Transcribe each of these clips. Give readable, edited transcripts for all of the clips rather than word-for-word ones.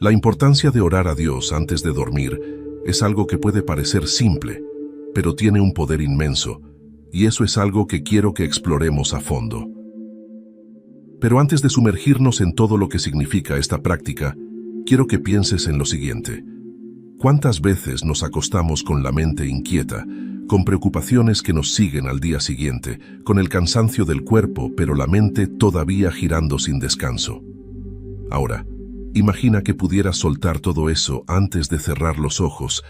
La importancia de orar a Dios antes de dormir es algo que puede parecer simple, pero tiene un poder inmenso, y eso es algo que quiero que exploremos a fondo. Pero antes de sumergirnos en todo lo que significa esta práctica, quiero que pienses en lo siguiente. ¿Cuántas veces nos acostamos con la mente inquieta, con preocupaciones que nos siguen al día siguiente, con el cansancio del cuerpo, pero la mente todavía girando sin descanso? Ahora, imagina que pudieras soltar todo eso antes de cerrar los ojos,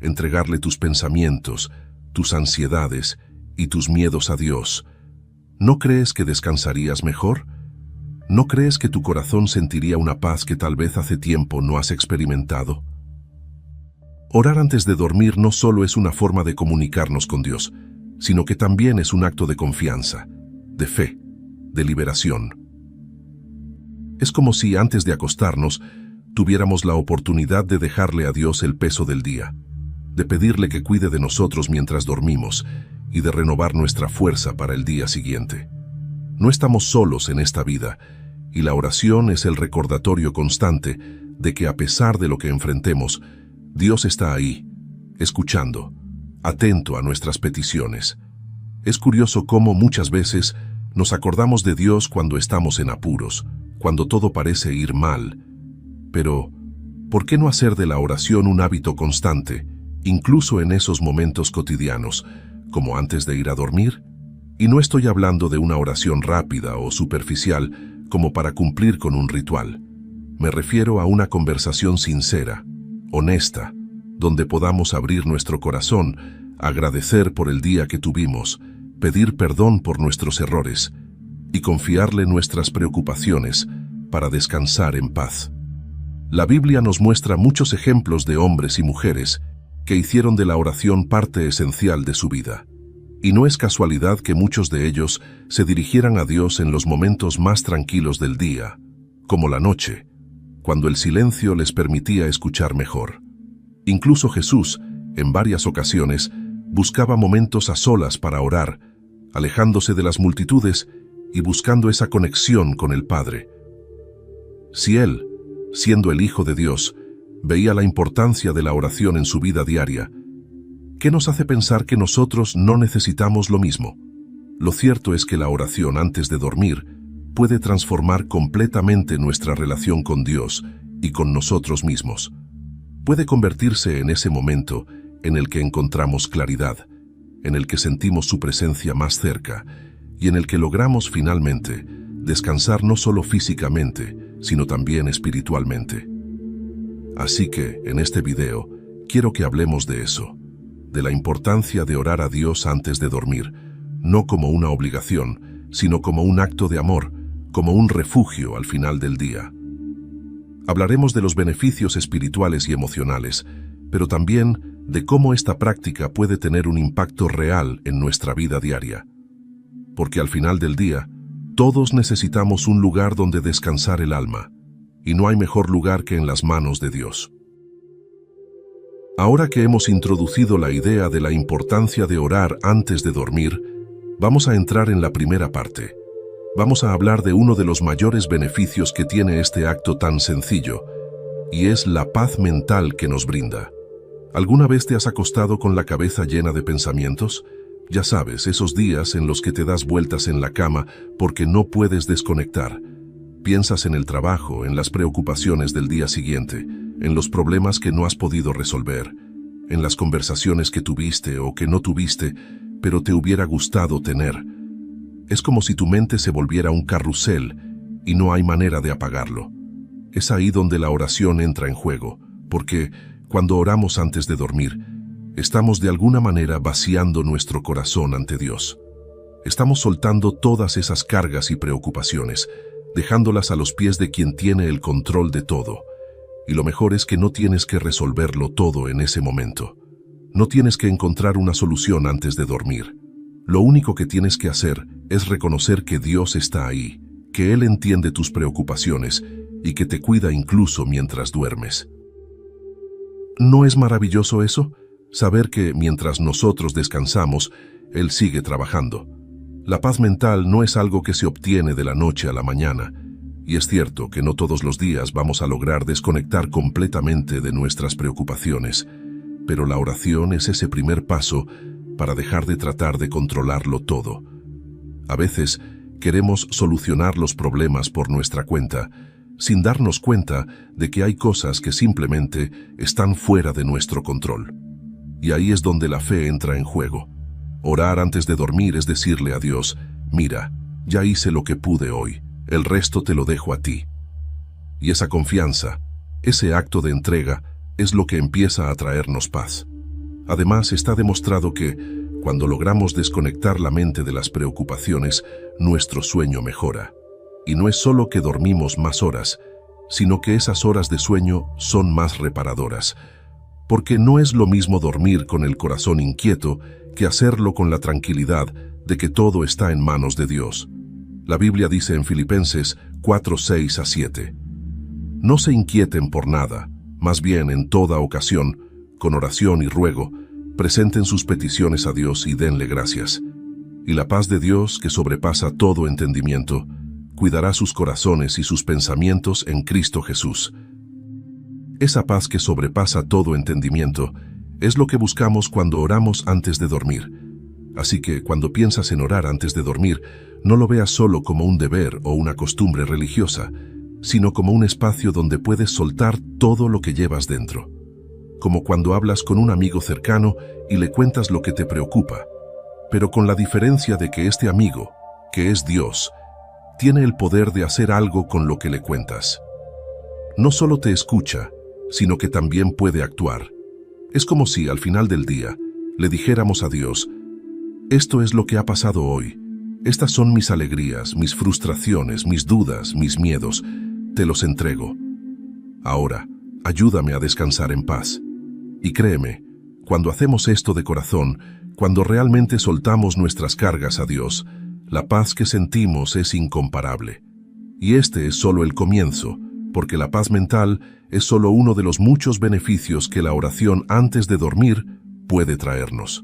entregarle tus pensamientos, tus ansiedades y tus miedos a Dios. ¿No crees que descansarías mejor? ¿No crees que tu corazón sentiría una paz que tal vez hace tiempo no has experimentado? Orar antes de dormir no solo es una forma de comunicarnos con Dios, sino que también es un acto de confianza, de fe, de liberación. Es como si antes de acostarnos tuviéramos la oportunidad de dejarle a Dios el peso del día, de pedirle que cuide de nosotros mientras dormimos y de renovar nuestra fuerza para el día siguiente. No estamos solos en esta vida, y la oración es el recordatorio constante de que a pesar de lo que enfrentemos, Dios está ahí, escuchando, atento a nuestras peticiones. Es curioso cómo muchas veces nos acordamos de Dios cuando estamos en apuros, cuando todo parece ir mal. Pero, ¿por qué no hacer de la oración un hábito constante, incluso en esos momentos cotidianos, como antes de ir a dormir? Y no estoy hablando de una oración rápida o superficial como para cumplir con un ritual. Me refiero a una conversación sincera, honesta, donde podamos abrir nuestro corazón, agradecer por el día que tuvimos, pedir perdón por nuestros errores y confiarle nuestras preocupaciones para descansar en paz. La Biblia nos muestra muchos ejemplos de hombres y mujeres que hicieron de la oración parte esencial de su vida. Y no es casualidad que muchos de ellos se dirigieran a Dios en los momentos más tranquilos del día, como la noche, cuando el silencio les permitía escuchar mejor. Incluso Jesús, en varias ocasiones, buscaba momentos a solas para orar, alejándose de las multitudes y buscando esa conexión con el Padre. Si Él, siendo el Hijo de Dios, veía la importancia de la oración en su vida diaria, ¿qué nos hace pensar que nosotros no necesitamos lo mismo? Lo cierto es que la oración antes de dormir puede transformar completamente nuestra relación con Dios y con nosotros mismos. Puede convertirse en ese momento en el que encontramos claridad, en el que sentimos su presencia más cerca y en el que logramos finalmente descansar no solo físicamente, sino también espiritualmente. Así que, en este video, quiero que hablemos de eso, de la importancia de orar a Dios antes de dormir, no como una obligación, sino como un acto de amor, como un refugio al final del día. Hablaremos de los beneficios espirituales y emocionales, pero también de cómo esta práctica puede tener un impacto real en nuestra vida diaria. Porque al final del día, todos necesitamos un lugar donde descansar el alma, y no hay mejor lugar que en las manos de Dios. Ahora que hemos introducido la idea de la importancia de orar antes de dormir, vamos a entrar en la primera parte. Vamos a hablar de uno de los mayores beneficios que tiene este acto tan sencillo, y es la paz mental que nos brinda. ¿Alguna vez te has acostado con la cabeza llena de pensamientos? Ya sabes, esos días en los que te das vueltas en la cama porque no puedes desconectar. Piensas en el trabajo, en las preocupaciones del día siguiente, en los problemas que no has podido resolver, en las conversaciones que tuviste o que no tuviste, pero te hubiera gustado tener. Es como si tu mente se volviera un carrusel y no hay manera de apagarlo. Es ahí donde la oración entra en juego, porque cuando oramos antes de dormir, estamos de alguna manera vaciando nuestro corazón ante Dios. Estamos soltando todas esas cargas y preocupaciones, dejándolas a los pies de quien tiene el control de todo. Y lo mejor es que no tienes que resolverlo todo en ese momento. No tienes que encontrar una solución antes de dormir. Lo único que tienes que hacer es reconocer que Dios está ahí, que Él entiende tus preocupaciones y que te cuida incluso mientras duermes. ¿No es maravilloso eso? Saber que mientras nosotros descansamos, Él sigue trabajando. La paz mental no es algo que se obtiene de la noche a la mañana. Y es cierto que no todos los días vamos a lograr desconectar completamente de nuestras preocupaciones, pero la oración es ese primer paso para dejar de tratar de controlarlo todo. A veces queremos solucionar los problemas por nuestra cuenta, sin darnos cuenta de que hay cosas que simplemente están fuera de nuestro control. Y ahí es donde la fe entra en juego. Orar antes de dormir es decirle a Dios: mira, ya hice lo que pude hoy, el resto te lo dejo a ti. Y esa confianza, ese acto de entrega, es lo que empieza a traernos paz. Además, está demostrado que, cuando logramos desconectar la mente de las preocupaciones, nuestro sueño mejora. Y no es solo que dormimos más horas, sino que esas horas de sueño son más reparadoras. Porque no es lo mismo dormir con el corazón inquieto que hacerlo con la tranquilidad de que todo está en manos de Dios. La Biblia dice en Filipenses 4:6-7: no se inquieten por nada, más bien en toda ocasión, con oración y ruego, presenten sus peticiones a Dios y denle gracias. Y la paz de Dios, que sobrepasa todo entendimiento, cuidará sus corazones y sus pensamientos en Cristo Jesús. Esa paz que sobrepasa todo entendimiento es lo que buscamos cuando oramos antes de dormir. Así que cuando piensas en orar antes de dormir, no lo veas solo como un deber o una costumbre religiosa, sino como un espacio donde puedes soltar todo lo que llevas dentro. Como cuando hablas con un amigo cercano y le cuentas lo que te preocupa, pero con la diferencia de que este amigo, que es Dios, tiene el poder de hacer algo con lo que le cuentas. No solo te escucha, sino que también puede actuar. Es como si al final del día le dijéramos a Dios: esto es lo que ha pasado hoy, estas son mis alegrías, mis frustraciones, mis dudas, mis miedos, te los entrego. Ahora, ayúdame a descansar en paz. Y créeme, cuando hacemos esto de corazón, cuando realmente soltamos nuestras cargas a Dios, la paz que sentimos es incomparable. Y este es solo el comienzo, porque la paz mental es solo uno de los muchos beneficios que la oración antes de dormir puede traernos.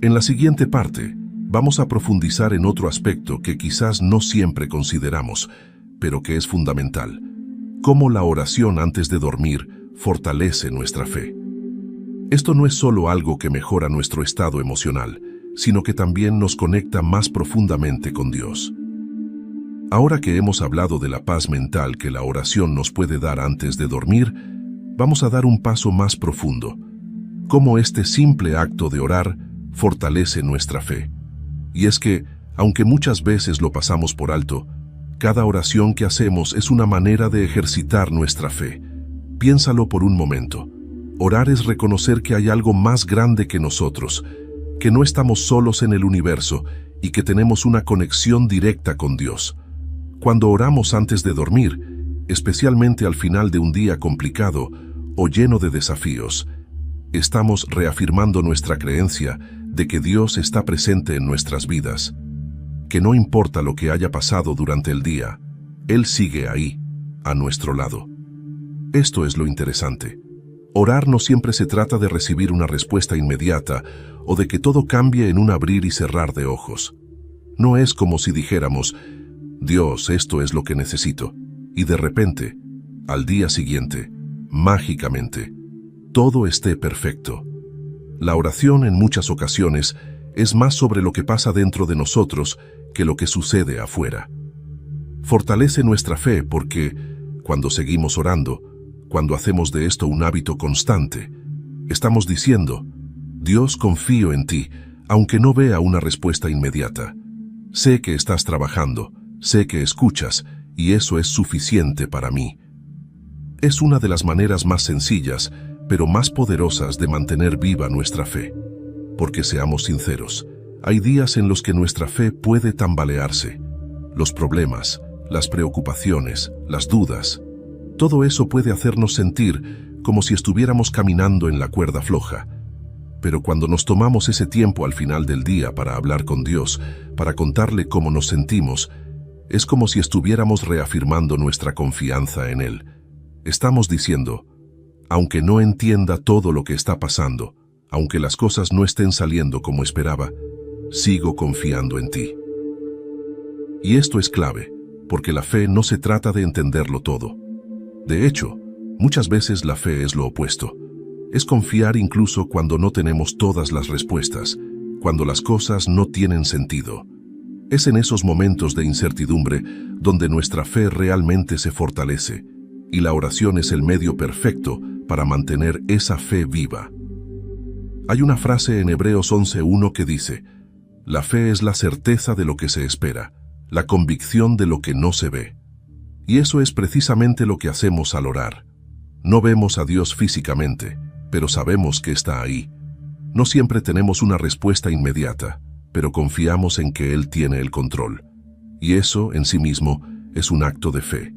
En la siguiente parte, vamos a profundizar en otro aspecto que quizás no siempre consideramos, pero que es fundamental: cómo la oración antes de dormir fortalece nuestra fe. Esto no es solo algo que mejora nuestro estado emocional, sino que también nos conecta más profundamente con Dios. Ahora que hemos hablado de la paz mental que la oración nos puede dar antes de dormir, vamos a dar un paso más profundo: cómo este simple acto de orar fortalece nuestra fe. Y es que, aunque muchas veces lo pasamos por alto, cada oración que hacemos es una manera de ejercitar nuestra fe. Piénsalo por un momento. Orar es reconocer que hay algo más grande que nosotros, que no estamos solos en el universo y que tenemos una conexión directa con Dios. Cuando oramos antes de dormir, especialmente al final de un día complicado o lleno de desafíos, estamos reafirmando nuestra creencia de que Dios está presente en nuestras vidas, que no importa lo que haya pasado durante el día, Él sigue ahí, a nuestro lado. Esto es lo interesante. Orar no siempre se trata de recibir una respuesta inmediata o de que todo cambie en un abrir y cerrar de ojos. No es como si dijéramos: Dios, esto es lo que necesito, y de repente, al día siguiente, mágicamente, todo esté perfecto. La oración en muchas ocasiones es más sobre lo que pasa dentro de nosotros que lo que sucede afuera. Fortalece nuestra fe porque, cuando seguimos orando, cuando hacemos de esto un hábito constante, estamos diciendo: Dios, confío en ti, aunque no vea una respuesta inmediata. Sé que estás trabajando, sé que escuchas, y eso es suficiente para mí. Es una de las maneras más sencillas, pero más poderosas de mantener viva nuestra fe. Porque seamos sinceros, hay días en los que nuestra fe puede tambalearse. Los problemas, las preocupaciones, las dudas, todo eso puede hacernos sentir como si estuviéramos caminando en la cuerda floja. Pero cuando nos tomamos ese tiempo al final del día para hablar con Dios, para contarle cómo nos sentimos, es como si estuviéramos reafirmando nuestra confianza en Él. Estamos diciendo: aunque no entienda todo lo que está pasando, aunque las cosas no estén saliendo como esperaba, sigo confiando en ti. Y esto es clave, porque la fe no se trata de entenderlo todo. De hecho, muchas veces la fe es lo opuesto. Es confiar incluso cuando no tenemos todas las respuestas, cuando las cosas no tienen sentido. Es en esos momentos de incertidumbre donde nuestra fe realmente se fortalece, y la oración es el medio perfecto para mantener esa fe viva. Hay una frase en Hebreos 11:1 que dice: la fe es la certeza de lo que se espera, la convicción de lo que no se ve. Y eso es precisamente lo que hacemos al orar. No vemos a Dios físicamente, pero sabemos que está ahí. No siempre tenemos una respuesta inmediata, pero confiamos en que Él tiene el control. Y eso, en sí mismo, es un acto de fe.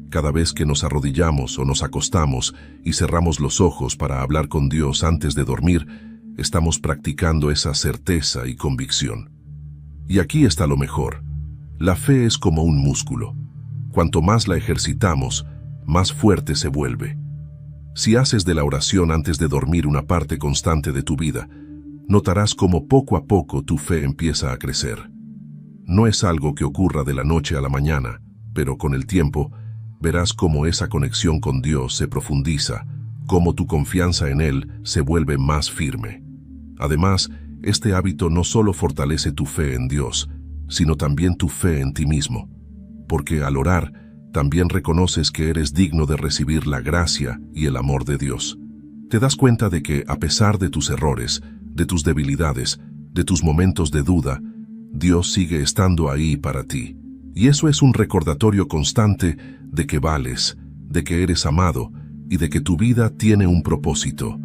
Cada vez que nos arrodillamos o nos acostamos y cerramos los ojos para hablar con Dios antes de dormir, estamos practicando esa certeza y convicción. Y aquí está lo mejor. La fe es como un músculo. Cuanto más la ejercitamos, más fuerte se vuelve. Si haces de la oración antes de dormir una parte constante de tu vida, notarás cómo poco a poco tu fe empieza a crecer. No es algo que ocurra de la noche a la mañana, pero con el tiempo, verás cómo esa conexión con Dios se profundiza, cómo tu confianza en Él se vuelve más firme. Además, este hábito no solo fortalece tu fe en Dios, sino también tu fe en ti mismo, porque al orar, también reconoces que eres digno de recibir la gracia y el amor de Dios. Te das cuenta de que, a pesar de tus errores, de tus debilidades, de tus momentos de duda, Dios sigue estando ahí para ti. Y eso es un recordatorio constante de que vales, de que eres amado y de que tu vida tiene un propósito.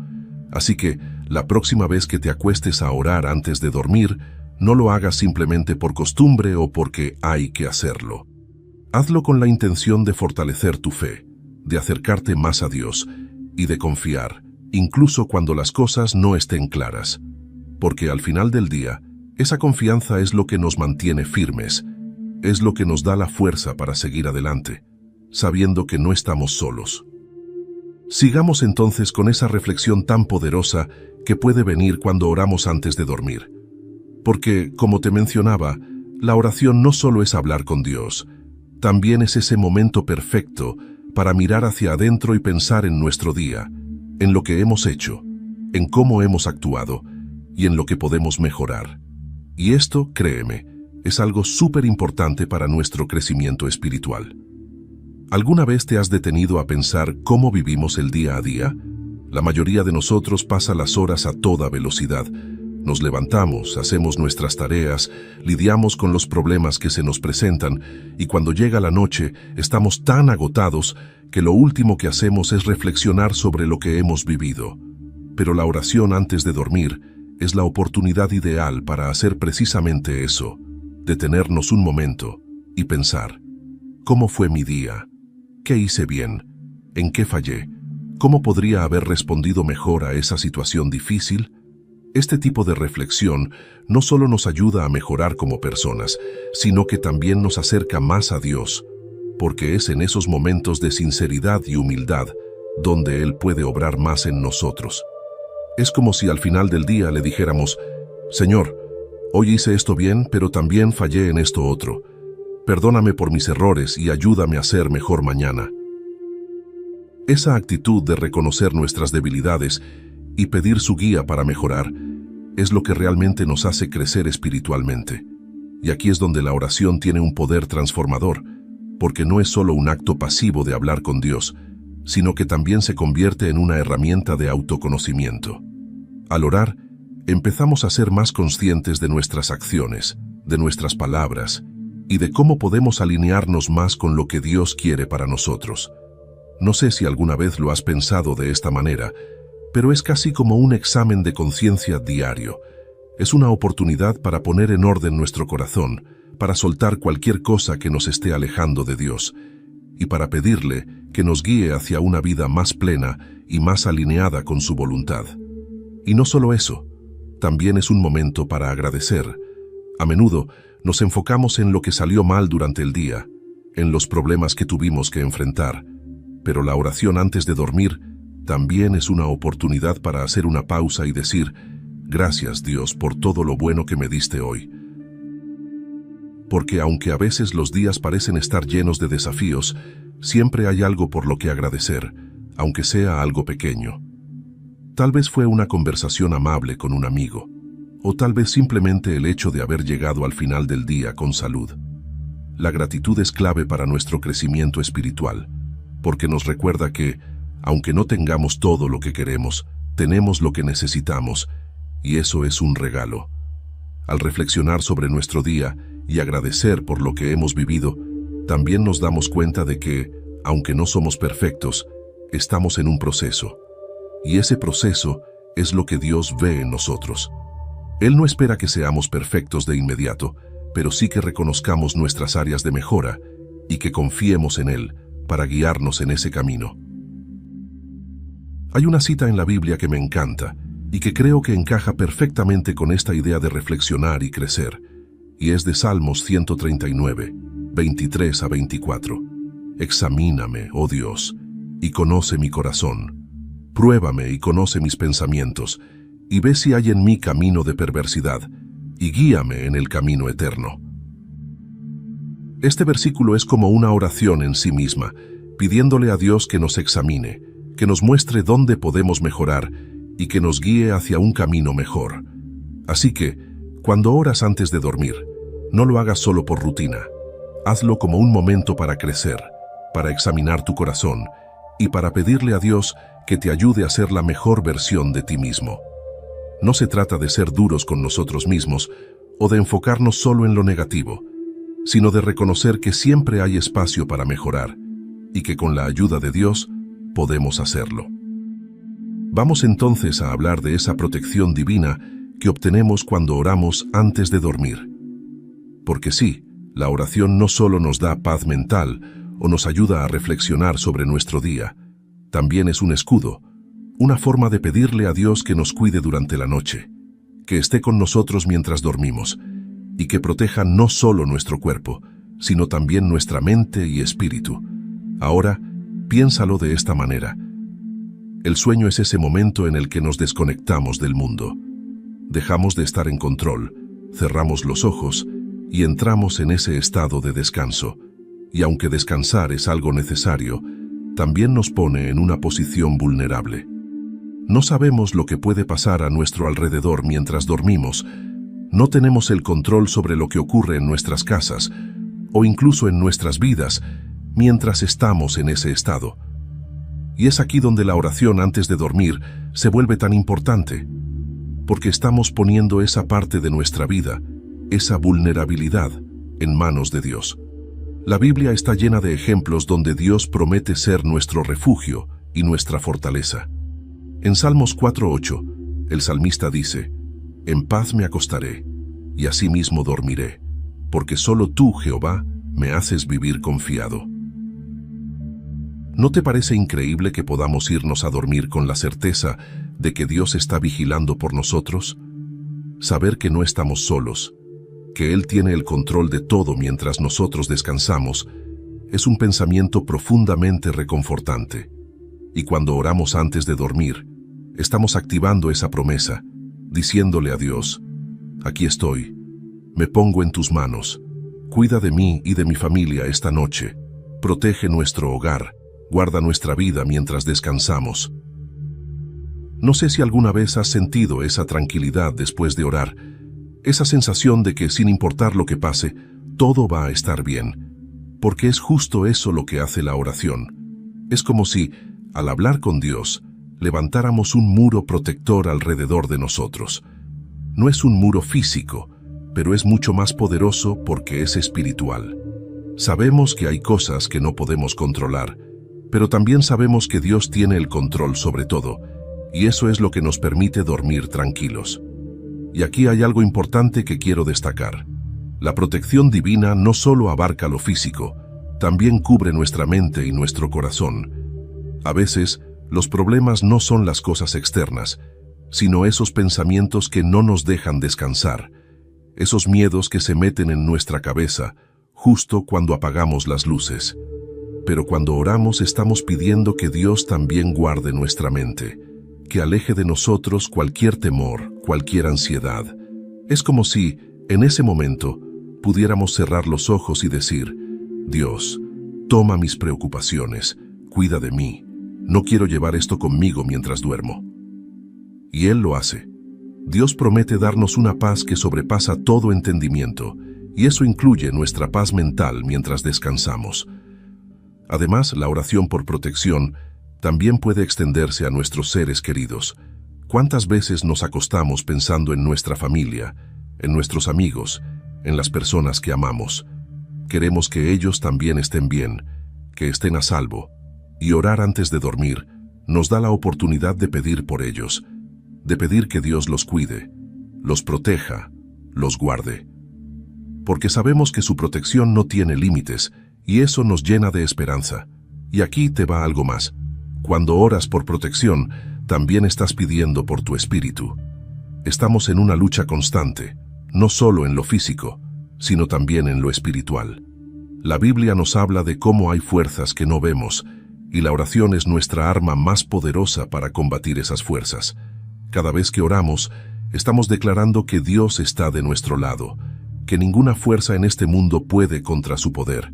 Así que, la próxima vez que te acuestes a orar antes de dormir, no lo hagas simplemente por costumbre o porque hay que hacerlo. Hazlo con la intención de fortalecer tu fe, de acercarte más a Dios y de confiar, incluso cuando las cosas no estén claras. Porque al final del día, esa confianza es lo que nos mantiene firmes, es lo que nos da la fuerza para seguir adelante, sabiendo que no estamos solos. Sigamos entonces con esa reflexión tan poderosa que puede venir cuando oramos antes de dormir. Porque, como te mencionaba, la oración no solo es hablar con Dios, también es ese momento perfecto para mirar hacia adentro y pensar en nuestro día, en lo que hemos hecho, en cómo hemos actuado y en lo que podemos mejorar. Y esto, créeme, es algo súper importante para nuestro crecimiento espiritual. ¿Alguna vez te has detenido a pensar cómo vivimos el día a día? La mayoría de nosotros pasa las horas a toda velocidad. Nos levantamos, hacemos nuestras tareas, lidiamos con los problemas que se nos presentan y cuando llega la noche estamos tan agotados que lo último que hacemos es reflexionar sobre lo que hemos vivido. Pero la oración antes de dormir es la oportunidad ideal para hacer precisamente eso, detenernos un momento y pensar: ¿cómo fue mi día? ¿Qué hice bien? ¿En qué fallé? ¿Cómo podría haber respondido mejor a esa situación difícil? Este tipo de reflexión no solo nos ayuda a mejorar como personas, sino que también nos acerca más a Dios, porque es en esos momentos de sinceridad y humildad donde Él puede obrar más en nosotros. Es como si al final del día le dijéramos: Señor, hoy hice esto bien, pero también fallé en esto otro. Perdóname por mis errores y ayúdame a ser mejor mañana. Esa actitud de reconocer nuestras debilidades y pedir su guía para mejorar es lo que realmente nos hace crecer espiritualmente. Y aquí es donde la oración tiene un poder transformador, porque no es solo un acto pasivo de hablar con Dios, sino que también se convierte en una herramienta de autoconocimiento. Al orar, empezamos a ser más conscientes de nuestras acciones, de nuestras palabras, y de cómo podemos alinearnos más con lo que Dios quiere para nosotros. No sé si alguna vez lo has pensado de esta manera, pero es casi como un examen de conciencia diario. Es una oportunidad para poner en orden nuestro corazón, para soltar cualquier cosa que nos esté alejando de Dios, y para pedirle que nos guíe hacia una vida más plena y más alineada con su voluntad. Y no solo eso, también es un momento para agradecer. A menudo nos enfocamos en lo que salió mal durante el día, en los problemas que tuvimos que enfrentar, pero la oración antes de dormir también es una oportunidad para hacer una pausa y decir: gracias, Dios, por todo lo bueno que me diste hoy. porque aunque a veces los días parecen estar llenos de desafíos, siempre hay algo por lo que agradecer, aunque sea algo pequeño. Tal vez fue una conversación amable con un amigo, o tal vez simplemente el hecho de haber llegado al final del día con salud. La gratitud es clave para nuestro crecimiento espiritual, porque nos recuerda que, aunque no tengamos todo lo que queremos, tenemos lo que necesitamos, y eso es un regalo. Al reflexionar sobre nuestro día y agradecer por lo que hemos vivido, también nos damos cuenta de que, aunque no somos perfectos, estamos en un proceso. Y ese proceso es lo que Dios ve en nosotros. Él no espera que seamos perfectos de inmediato, pero sí que reconozcamos nuestras áreas de mejora y que confiemos en Él para guiarnos en ese camino. Hay una cita en la Biblia que me encanta y que creo que encaja perfectamente con esta idea de reflexionar y crecer, y es de Salmos 139, 23 a 24. Examíname, oh Dios, y conoce mi corazón. Pruébame y conoce mis pensamientos, y ve si hay en mí camino de perversidad, y guíame en el camino eterno. Este versículo es como una oración en sí misma, pidiéndole a Dios que nos examine, que nos muestre dónde podemos mejorar y que nos guíe hacia un camino mejor. Así que, cuando oras antes de dormir, no lo hagas solo por rutina. Hazlo como un momento para crecer, para examinar tu corazón y para pedirle a Dios que te ayude a ser la mejor versión de ti mismo. No se trata de ser duros con nosotros mismos o de enfocarnos solo en lo negativo, sino de reconocer que siempre hay espacio para mejorar y que con la ayuda de Dios podemos hacerlo. Vamos entonces a hablar de esa protección divina que obtenemos cuando oramos antes de dormir. Porque sí, la oración no solo nos da paz mental o nos ayuda a reflexionar sobre nuestro día, también es un escudo, una forma de pedirle a Dios que nos cuide durante la noche, que esté con nosotros mientras dormimos y que proteja no solo nuestro cuerpo, sino también nuestra mente y espíritu. Ahora, piénsalo de esta manera. El sueño es ese momento en el que nos desconectamos del mundo. Dejamos de estar en control, cerramos los ojos y entramos en ese estado de descanso. Y aunque descansar es algo necesario, también nos pone en una posición vulnerable. No sabemos lo que puede pasar a nuestro alrededor mientras dormimos. No tenemos el control sobre lo que ocurre en nuestras casas o incluso en nuestras vidas mientras estamos en ese estado. Y es aquí donde la oración antes de dormir se vuelve tan importante, porque estamos poniendo esa parte de nuestra vida, esa vulnerabilidad, en manos de Dios. La Biblia está llena de ejemplos donde Dios promete ser nuestro refugio y nuestra fortaleza. En Salmos 4:8, el salmista dice: «En paz me acostaré, y asimismo dormiré, porque solo tú, Jehová, me haces vivir confiado». ¿No te parece increíble que podamos irnos a dormir con la certeza de que Dios está vigilando por nosotros? Saber que no estamos solos, que Él tiene el control de todo mientras nosotros descansamos, es un pensamiento profundamente reconfortante. Y cuando oramos antes de dormir, estamos activando esa promesa, diciéndole a Dios: «Aquí estoy, me pongo en tus manos, cuida de mí y de mi familia esta noche, protege nuestro hogar, guarda nuestra vida mientras descansamos». No sé si alguna vez has sentido esa tranquilidad después de orar, esa sensación de que sin importar lo que pase, todo va a estar bien, porque es justo eso lo que hace la oración. Es como si, al hablar con Dios, levantáramos un muro protector alrededor de nosotros. No es un muro físico, pero es mucho más poderoso porque es espiritual. Sabemos que hay cosas que no podemos controlar, pero también sabemos que Dios tiene el control sobre todo, y eso es lo que nos permite dormir tranquilos. Y aquí hay algo importante que quiero destacar. La protección divina no solo abarca lo físico, también cubre nuestra mente y nuestro corazón. A veces, los problemas no son las cosas externas, sino esos pensamientos que no nos dejan descansar, esos miedos que se meten en nuestra cabeza justo cuando apagamos las luces. Pero cuando oramos estamos pidiendo que Dios también guarde nuestra mente, que aleje de nosotros cualquier temor, cualquier ansiedad. Es como si, en ese momento, pudiéramos cerrar los ojos y decir: Dios, toma mis preocupaciones, cuida de mí, no quiero llevar esto conmigo mientras duermo. Y Él lo hace. Dios promete darnos una paz que sobrepasa todo entendimiento, y eso incluye nuestra paz mental mientras descansamos. Además, la oración por protección también puede extenderse a nuestros seres queridos. ¿Cuántas veces nos acostamos pensando en nuestra familia, en nuestros amigos, en las personas que amamos? Queremos que ellos también estén bien, que estén a salvo, y orar antes de dormir nos da la oportunidad de pedir por ellos, de pedir que Dios los cuide, los proteja, los guarde. Porque sabemos que su protección no tiene límites, y eso nos llena de esperanza. Y aquí te va algo más. Cuando oras por protección, también estás pidiendo por tu espíritu. Estamos en una lucha constante, no solo en lo físico, sino también en lo espiritual. La Biblia nos habla de cómo hay fuerzas que no vemos, y la oración es nuestra arma más poderosa para combatir esas fuerzas. Cada vez que oramos, estamos declarando que Dios está de nuestro lado, que ninguna fuerza en este mundo puede contra su poder,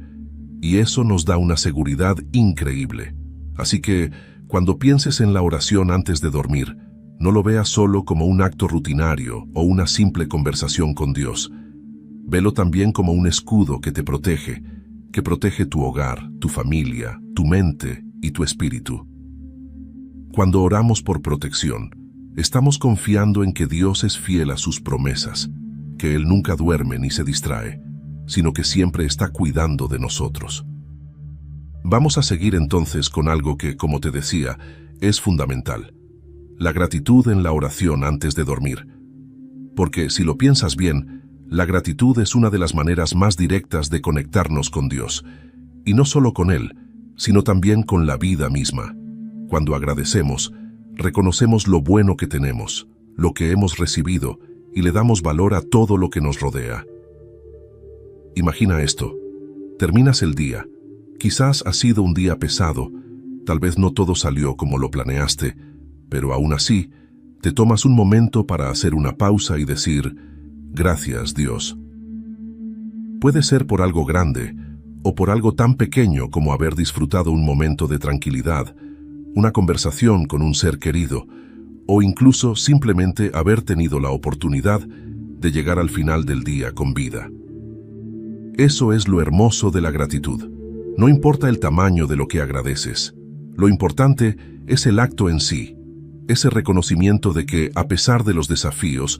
y eso nos da una seguridad increíble. Así que, cuando pienses en la oración antes de dormir, no lo veas solo como un acto rutinario o una simple conversación con Dios. Velo también como un escudo que protege tu hogar, tu familia, tu mente y tu espíritu. Cuando oramos por protección, estamos confiando en que Dios es fiel a sus promesas, que Él nunca duerme ni se distrae, sino que siempre está cuidando de nosotros. Vamos a seguir entonces con algo que, como te decía, es fundamental: la gratitud en la oración antes de dormir. Porque si lo piensas bien, la gratitud es una de las maneras más directas de conectarnos con Dios, y no solo con Él, sino también con la vida misma. Cuando agradecemos, reconocemos lo bueno que tenemos, lo que hemos recibido, y le damos valor a todo lo que nos rodea. Imagina esto: terminas el día. Quizás ha sido un día pesado, tal vez no todo salió como lo planeaste, pero aún así, te tomas un momento para hacer una pausa y decir: gracias, Dios. Puede ser por algo grande, o por algo tan pequeño como haber disfrutado un momento de tranquilidad, una conversación con un ser querido, o incluso simplemente haber tenido la oportunidad de llegar al final del día con vida. Eso es lo hermoso de la gratitud. No importa el tamaño de lo que agradeces. Lo importante es el acto en sí, ese reconocimiento de que, a pesar de los desafíos,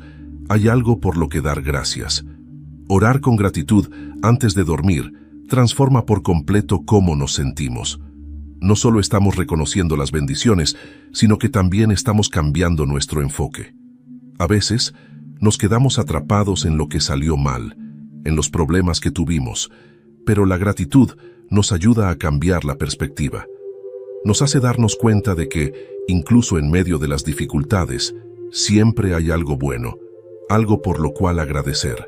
hay algo por lo que dar gracias. Orar con gratitud antes de dormir transforma por completo cómo nos sentimos. No solo estamos reconociendo las bendiciones, sino que también estamos cambiando nuestro enfoque. A veces, nos quedamos atrapados en lo que salió mal, en los problemas que tuvimos, pero la gratitud nos ayuda a cambiar la perspectiva. Nos hace darnos cuenta de que, incluso en medio de las dificultades, siempre hay algo bueno, algo por lo cual agradecer.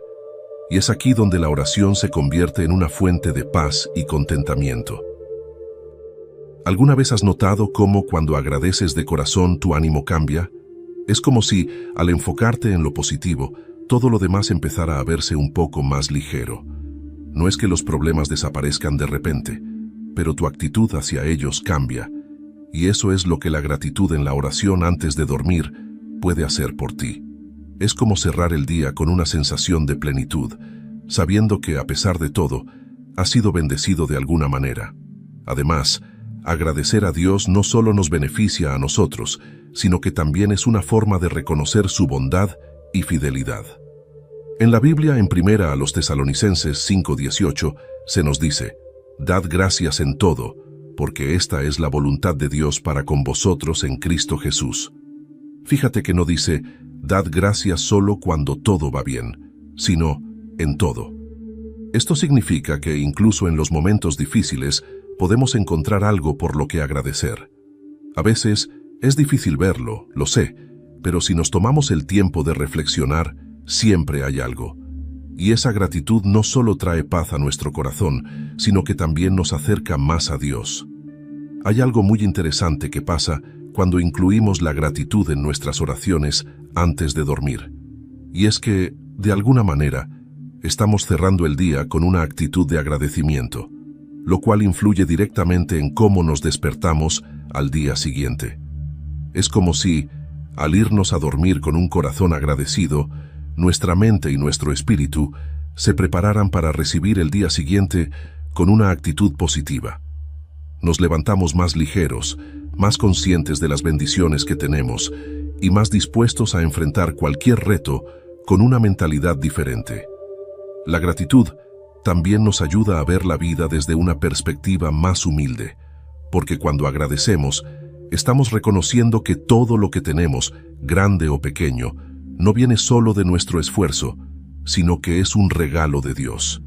Y es aquí donde la oración se convierte en una fuente de paz y contentamiento. ¿Alguna vez has notado cómo cuando agradeces de corazón tu ánimo cambia? Es como si, al enfocarte en lo positivo, todo lo demás empezara a verse un poco más ligero. No es que los problemas desaparezcan de repente, pero tu actitud hacia ellos cambia, y eso es lo que la gratitud en la oración antes de dormir puede hacer por ti. Es como cerrar el día con una sensación de plenitud, sabiendo que, a pesar de todo, has sido bendecido de alguna manera. Además, agradecer a Dios no solo nos beneficia a nosotros, sino que también es una forma de reconocer su bondad y fidelidad. En la Biblia, en 1 Tesalonicenses 5:18, se nos dice: «Dad gracias en todo, porque esta es la voluntad de Dios para con vosotros en Cristo Jesús». Fíjate que no dice: «Dad gracias solo cuando todo va bien», sino «en todo». Esto significa que incluso en los momentos difíciles podemos encontrar algo por lo que agradecer. A veces es difícil verlo, lo sé, pero si nos tomamos el tiempo de reflexionar, siempre hay algo. Y esa gratitud no solo trae paz a nuestro corazón, sino que también nos acerca más a Dios. Hay algo muy interesante que pasa cuando incluimos la gratitud en nuestras oraciones antes de dormir. Y es que, de alguna manera, estamos cerrando el día con una actitud de agradecimiento, lo cual influye directamente en cómo nos despertamos al día siguiente. Es como si, al irnos a dormir con un corazón agradecido, nuestra mente y nuestro espíritu se prepararan para recibir el día siguiente con una actitud positiva. Nos levantamos más ligeros, más conscientes de las bendiciones que tenemos y más dispuestos a enfrentar cualquier reto con una mentalidad diferente. La gratitud también nos ayuda a ver la vida desde una perspectiva más humilde, porque cuando agradecemos, estamos reconociendo que todo lo que tenemos, grande o pequeño, no viene solo de nuestro esfuerzo, sino que es un regalo de Dios.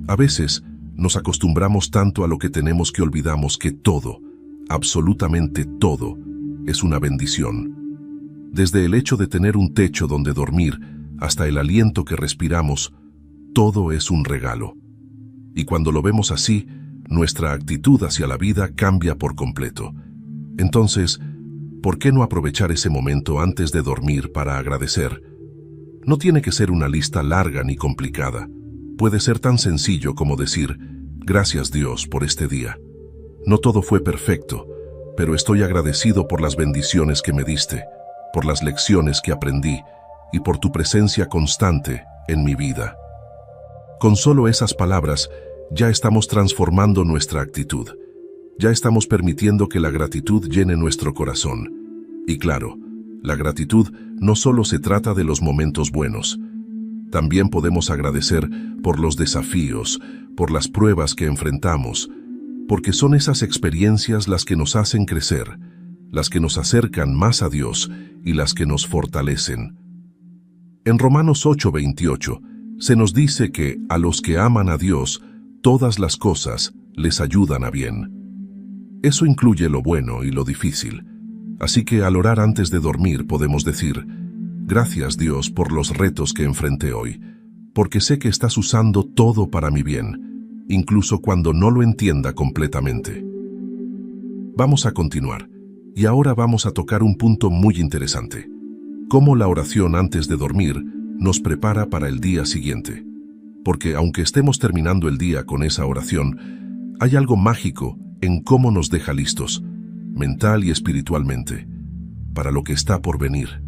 A veces, nos acostumbramos tanto a lo que tenemos que olvidamos que todo, absolutamente todo, es una bendición. Desde el hecho de tener un techo donde dormir hasta el aliento que respiramos, todo es un regalo. Y cuando lo vemos así, nuestra actitud hacia la vida cambia por completo. Entonces, ¿por qué no aprovechar ese momento antes de dormir para agradecer? No tiene que ser una lista larga ni complicada. Puede ser tan sencillo como decir, gracias Dios por este día. No todo fue perfecto, pero estoy agradecido por las bendiciones que me diste, por las lecciones que aprendí y por tu presencia constante en mi vida. Con solo esas palabras, ya estamos transformando nuestra actitud. Ya estamos permitiendo que la gratitud llene nuestro corazón. Y claro, la gratitud no solo se trata de los momentos buenos. También podemos agradecer por los desafíos, por las pruebas que enfrentamos, porque son esas experiencias las que nos hacen crecer, las que nos acercan más a Dios y las que nos fortalecen. En Romanos 8:28 se nos dice que a los que aman a Dios, todas las cosas les ayudan a bien. Eso incluye lo bueno y lo difícil. Así que al orar antes de dormir podemos decir, gracias Dios por los retos que enfrenté hoy, porque sé que estás usando todo para mi bien, incluso cuando no lo entienda completamente. Vamos a continuar, y ahora vamos a tocar un punto muy interesante. Cómo la oración antes de dormir nos prepara para el día siguiente. Porque aunque estemos terminando el día con esa oración, hay algo mágico en cómo nos deja listos, mental y espiritualmente, para lo que está por venir.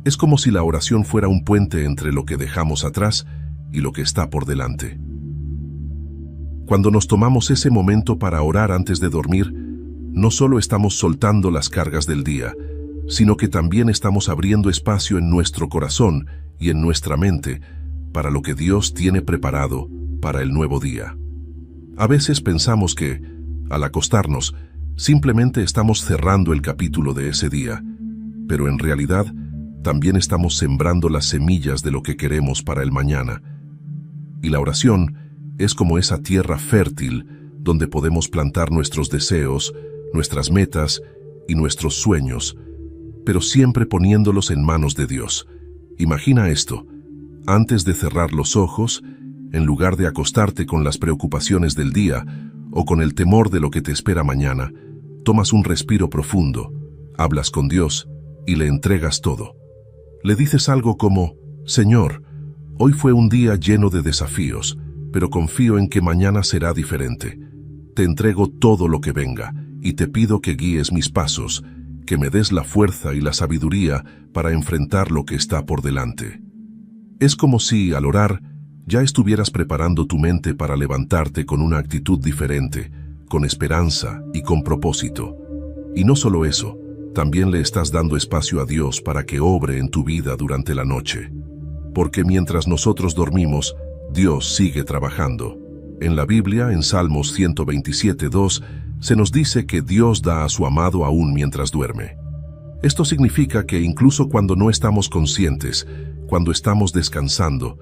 Es como si la oración fuera un puente entre lo que dejamos atrás y lo que está por delante. Cuando nos tomamos ese momento para orar antes de dormir, no solo estamos soltando las cargas del día, sino que también estamos abriendo espacio en nuestro corazón y en nuestra mente para lo que Dios tiene preparado para el nuevo día. A veces pensamos que, al acostarnos, simplemente estamos cerrando el capítulo de ese día, pero en realidad también estamos sembrando las semillas de lo que queremos para el mañana. Y la oración es como esa tierra fértil donde podemos plantar nuestros deseos, nuestras metas y nuestros sueños, pero siempre poniéndolos en manos de Dios. Imagina esto: antes de cerrar los ojos, en lugar de acostarte con las preocupaciones del día o con el temor de lo que te espera mañana, tomas un respiro profundo, hablas con Dios y le entregas todo. Le dices algo como, Señor, hoy fue un día lleno de desafíos, pero confío en que mañana será diferente. Te entrego todo lo que venga y te pido que guíes mis pasos, que me des la fuerza y la sabiduría para enfrentar lo que está por delante. Es como si, al orar, ya estuvieras preparando tu mente para levantarte con una actitud diferente, con esperanza y con propósito. Y no solo eso, también le estás dando espacio a Dios para que obre en tu vida durante la noche. Porque mientras nosotros dormimos, Dios sigue trabajando. En la Biblia, en Salmos 127:2, se nos dice que Dios da a su amado aún mientras duerme. Esto significa que incluso cuando no estamos conscientes, cuando estamos descansando,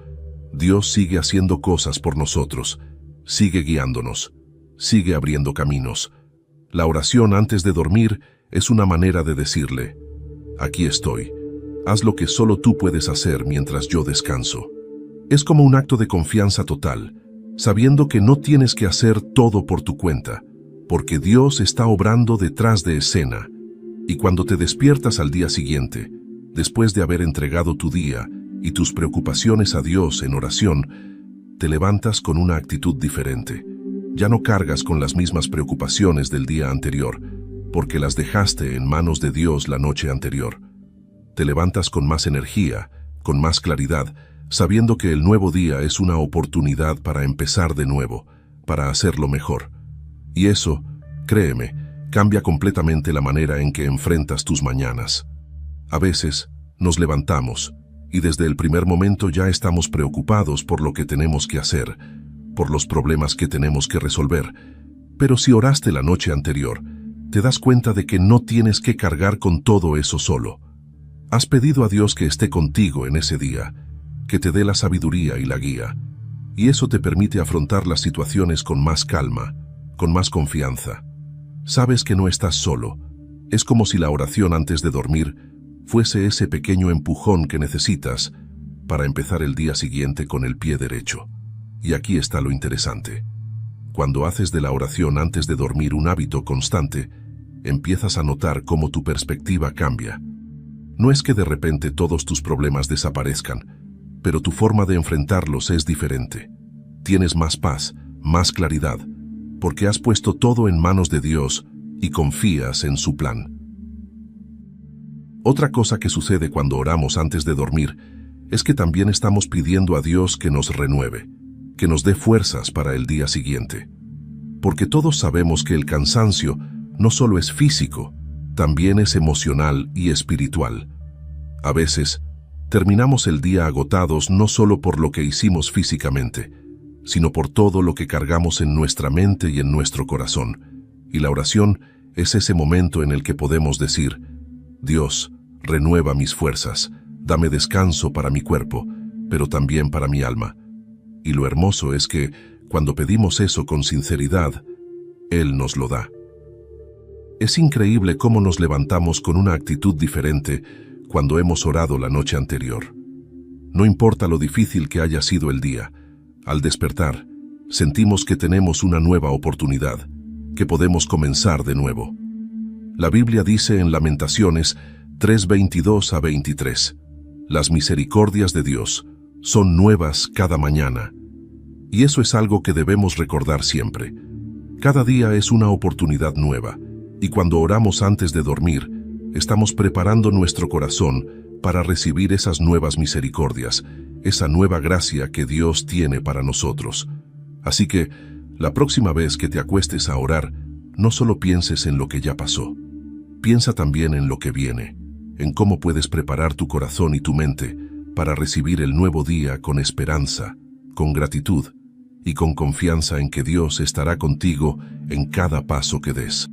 Dios sigue haciendo cosas por nosotros, sigue guiándonos, sigue abriendo caminos. La oración antes de dormir es una manera de decirle, aquí estoy, haz lo que solo tú puedes hacer mientras yo descanso. Es como un acto de confianza total, sabiendo que no tienes que hacer todo por tu cuenta, porque Dios está obrando detrás de escena. Y cuando te despiertas al día siguiente, después de haber entregado tu día y tus preocupaciones a Dios en oración, te levantas con una actitud diferente. Ya no cargas con las mismas preocupaciones del día anterior, porque las dejaste en manos de Dios la noche anterior. Te levantas con más energía, con más claridad, sabiendo que el nuevo día es una oportunidad para empezar de nuevo, para hacerlo mejor. Y eso, créeme, cambia completamente la manera en que enfrentas tus mañanas. A veces, nos levantamos, y desde el primer momento ya estamos preocupados por lo que tenemos que hacer, por los problemas que tenemos que resolver. Pero si oraste la noche anterior, te das cuenta de que no tienes que cargar con todo eso solo. Has pedido a Dios que esté contigo en ese día, que te dé la sabiduría y la guía, y eso te permite afrontar las situaciones con más calma, con más confianza. Sabes que no estás solo. Es como si la oración antes de dormir fuese ese pequeño empujón que necesitas para empezar el día siguiente con el pie derecho. Y aquí está lo interesante. Cuando haces de la oración antes de dormir un hábito constante, empiezas a notar cómo tu perspectiva cambia. No es que de repente todos tus problemas desaparezcan, pero tu forma de enfrentarlos es diferente. Tienes más paz, más claridad, porque has puesto todo en manos de Dios y confías en su plan. Otra cosa que sucede cuando oramos antes de dormir es que también estamos pidiendo a Dios que nos renueve, que nos dé fuerzas para el día siguiente. Porque todos sabemos que el cansancio no solo es físico, también es emocional y espiritual. A veces, terminamos el día agotados no solo por lo que hicimos físicamente, sino por todo lo que cargamos en nuestra mente y en nuestro corazón. Y la oración es ese momento en el que podemos decir: Dios, renueva mis fuerzas, dame descanso para mi cuerpo, pero también para mi alma. Y lo hermoso es que, cuando pedimos eso con sinceridad, Él nos lo da. Es increíble cómo nos levantamos con una actitud diferente cuando hemos orado la noche anterior. No importa lo difícil que haya sido el día, al despertar, sentimos que tenemos una nueva oportunidad, que podemos comenzar de nuevo. La Biblia dice en Lamentaciones 3:22-23, las misericordias de Dios son nuevas cada mañana. Y eso es algo que debemos recordar siempre. Cada día es una oportunidad nueva, y cuando oramos antes de dormir, estamos preparando nuestro corazón para recibir esas nuevas misericordias, esa nueva gracia que Dios tiene para nosotros. Así que, la próxima vez que te acuestes a orar, no solo pienses en lo que ya pasó. Piensa también en lo que viene, en cómo puedes preparar tu corazón y tu mente para recibir el nuevo día con esperanza, con gratitud y con confianza en que Dios estará contigo en cada paso que des.